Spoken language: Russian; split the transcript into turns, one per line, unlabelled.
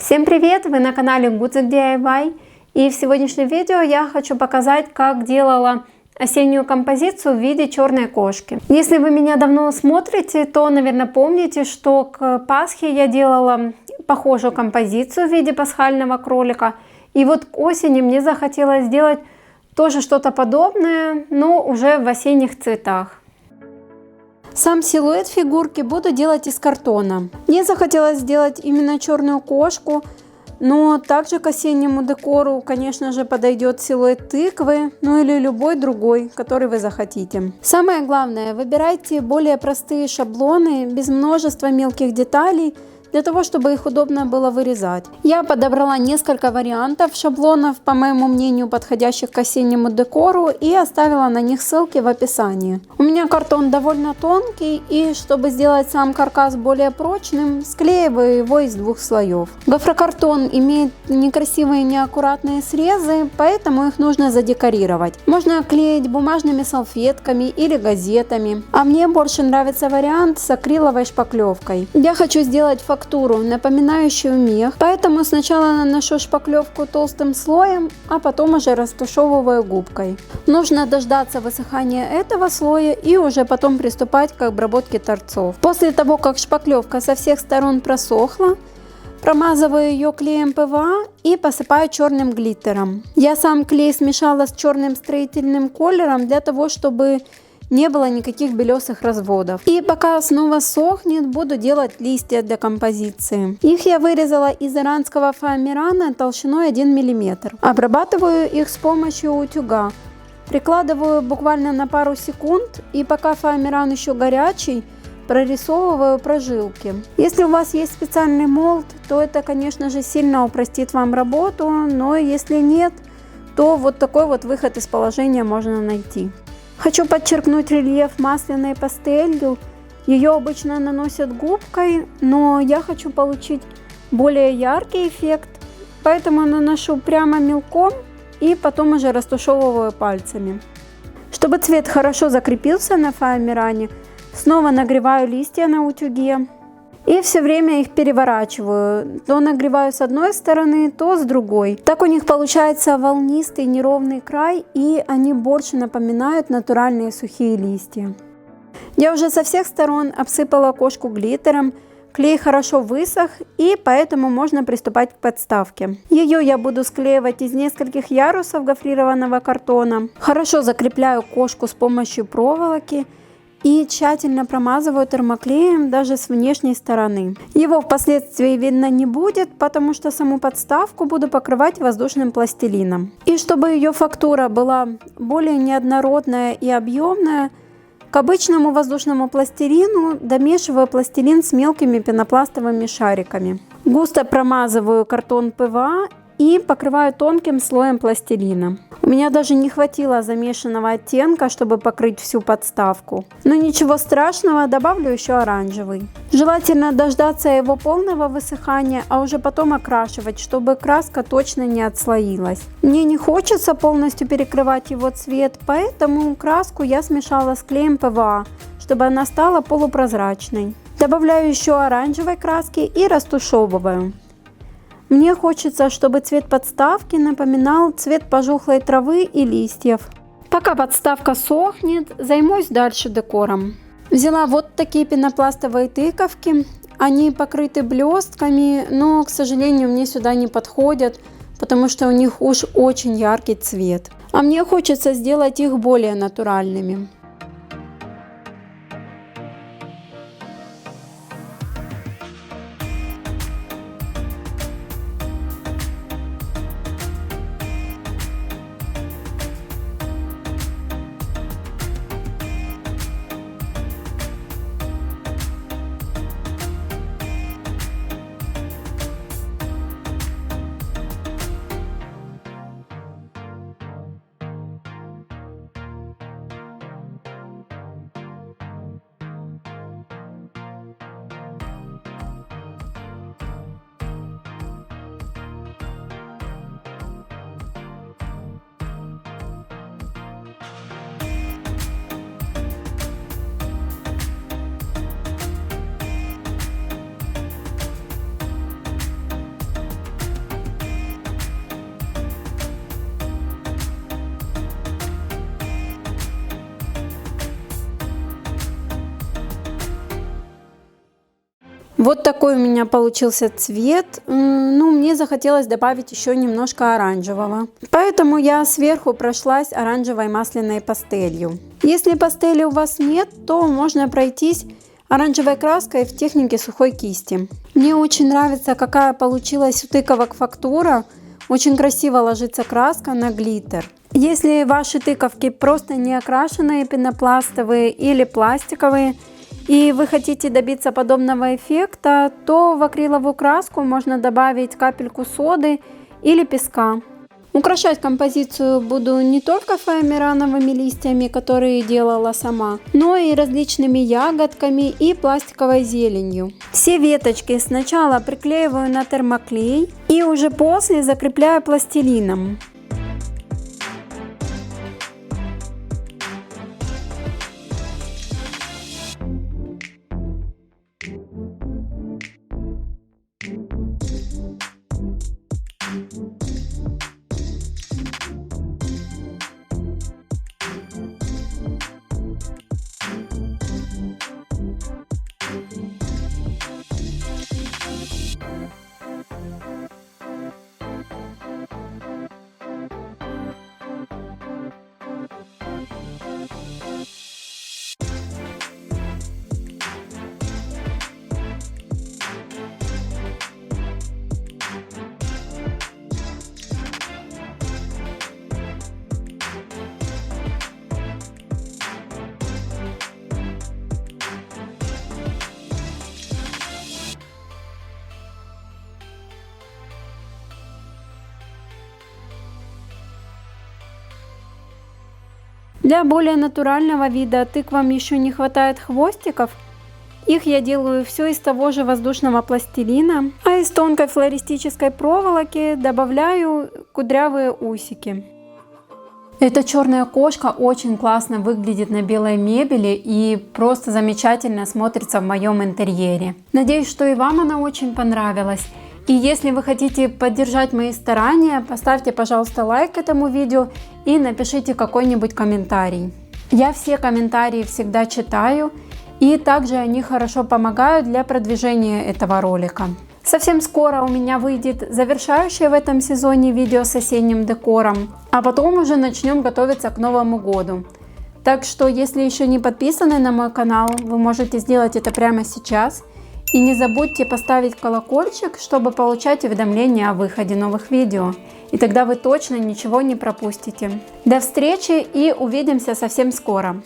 Всем привет! Вы на канале Гудзик DIY, и в сегодняшнем видео я хочу показать, как делала осеннюю композицию в виде черной кошки. Если вы меня давно смотрите, то, наверное, помните, что к Пасхе я делала похожую композицию в виде пасхального кролика. И вот к осени мне захотелось сделать тоже что-то подобное, но уже в осенних цветах. Сам силуэт фигурки буду делать из картона. Мне захотелось сделать именно черную кошку, но также к осеннему декору, конечно же, подойдет силуэт тыквы, ну или любой другой, который вы захотите. Самое главное, выбирайте более простые шаблоны, без множества мелких деталей, для того, чтобы их удобно было вырезать. Я подобрала несколько вариантов шаблонов, по моему мнению, подходящих к осеннему декору, и оставила на них ссылки в описании. У меня картон довольно тонкий, и чтобы сделать сам каркас более прочным, склеиваю его из двух слоев. Гофрокартон имеет некрасивые неаккуратные срезы, поэтому их нужно задекорировать. Можно клеить бумажными салфетками или газетами, а мне больше нравится вариант с акриловой шпаклевкой. Я хочу сделать фактуру, напоминающую мех, поэтому сначала наношу шпаклевку толстым слоем, а потом уже растушевываю губкой. Нужно дождаться высыхания этого слоя и уже потом приступать к обработке торцов. После того, как шпаклевка со всех сторон просохла, промазываю ее клеем ПВА и посыпаю черным глиттером. Я сам клей смешала с черным строительным колером для того, чтобы не было никаких белесых разводов. И пока снова сохнет, буду делать листья для композиции. Их я вырезала из иранского фоамирана толщиной 1 мм. Обрабатываю их с помощью утюга. Прикладываю буквально на пару секунд, и пока фоамиран еще горячий, прорисовываю прожилки. Если у вас есть специальный молд, то это, конечно же, сильно упростит вам работу, но если нет, то вот такой вот выход из положения можно найти. Хочу подчеркнуть рельеф масляной пастелью. Ее обычно наносят губкой, но я хочу получить более яркий эффект, поэтому наношу прямо мелком и потом уже растушевываю пальцами. Чтобы цвет хорошо закрепился на фоамиране, снова нагреваю листья на утюге и все время их переворачиваю. То нагреваю с одной стороны, то с другой. Так у них получается волнистый неровный край, и они больше напоминают натуральные сухие листья. Я уже со всех сторон обсыпала кошку глиттером. Клей хорошо высох, и поэтому можно приступать к подставке. Ее я буду склеивать из нескольких ярусов гофрированного картона. Хорошо закрепляю кошку с помощью проволоки и тщательно промазываю термоклеем даже с внешней стороны. Его впоследствии видно не будет, потому что саму подставку буду покрывать воздушным пластилином. И чтобы ее фактура была более неоднородная и объемная, к обычному воздушному пластилину домешиваю пластилин с мелкими пенопластовыми шариками. Густо промазываю картон ПВА и покрываю тонким слоем пластилина. У меня даже не хватило замешанного оттенка, чтобы покрыть всю подставку. Но ничего страшного, добавлю еще оранжевый. Желательно дождаться его полного высыхания, а уже потом окрашивать, чтобы краска точно не отслоилась. Мне не хочется полностью перекрывать его цвет, поэтому краску я смешала с клеем ПВА, чтобы она стала полупрозрачной. Добавляю еще оранжевой краски и растушевываю. Мне хочется, чтобы цвет подставки напоминал цвет пожухлой травы и листьев. Пока подставка сохнет, займусь дальше декором. Взяла вот такие пенопластовые тыковки. Они покрыты блестками, но, к сожалению, мне сюда не подходят, потому что у них уж очень яркий цвет. А мне хочется сделать их более натуральными. Вот такой у меня получился цвет. Ну, мне захотелось добавить еще немножко оранжевого. Поэтому я сверху прошлась оранжевой масляной пастелью. Если пастели у вас нет, то можно пройтись оранжевой краской в технике сухой кисти. Мне очень нравится, какая получилась у тыковок фактура. Очень красиво ложится краска на глиттер. Если ваши тыковки просто не окрашенные, пенопластовые или пластиковые, и вы хотите добиться подобного эффекта, то в акриловую краску можно добавить капельку соды или песка. Украшать композицию буду не только фоамирановыми листьями, которые делала сама, но и различными ягодками и пластиковой зеленью. Все веточки сначала приклеиваю на термоклей и уже после закрепляю пластилином. Для более натурального вида тыквам еще не хватает хвостиков. Их я делаю все из того же воздушного пластилина, а из тонкой флористической проволоки добавляю кудрявые усики. Эта черная кошка очень классно выглядит на белой мебели и просто замечательно смотрится в моем интерьере. Надеюсь, что и вам она очень понравилась. И если вы хотите поддержать мои старания, поставьте, пожалуйста, лайк этому видео и напишите какой-нибудь комментарий. Я все комментарии всегда читаю, и также они хорошо помогают для продвижения этого ролика. Совсем скоро у меня выйдет завершающее в этом сезоне видео с осенним декором, а потом уже начнем готовиться к Новому году. Так что, если еще не подписаны на мой канал, вы можете сделать это прямо сейчас. И не забудьте поставить колокольчик, чтобы получать уведомления о выходе новых видео. И тогда вы точно ничего не пропустите. До встречи и увидимся совсем скоро.